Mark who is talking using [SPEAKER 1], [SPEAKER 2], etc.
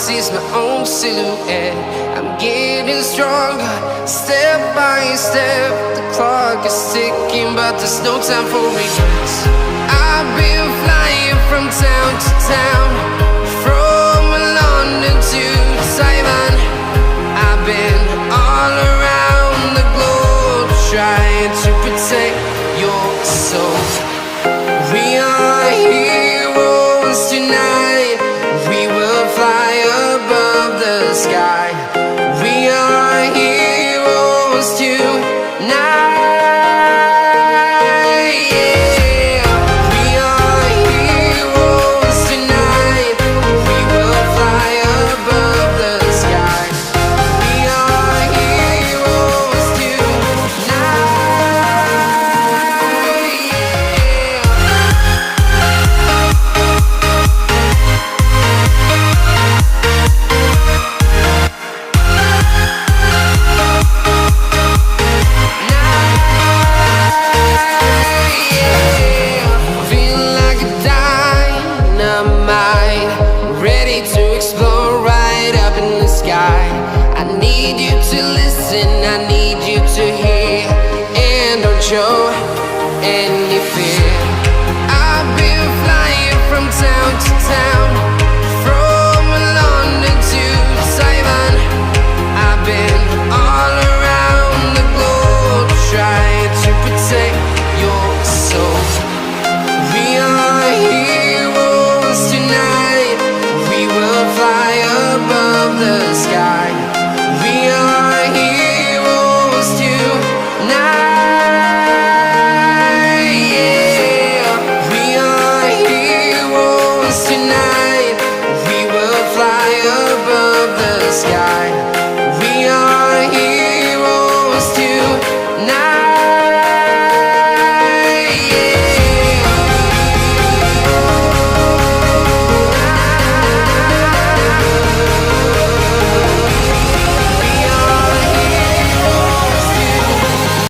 [SPEAKER 1] sees my own silhouette. I'm getting stronger, step by step. The clock is ticking, but there's no time for regrets. I've been flying from town to town, from London to Taiwan. I've been all around the globe, trying to protect your soul. We are heroes tonight. We will fly above the sky. We are heroes tonight. I need you to hear, and don't show any fear. I've been flying from town to town,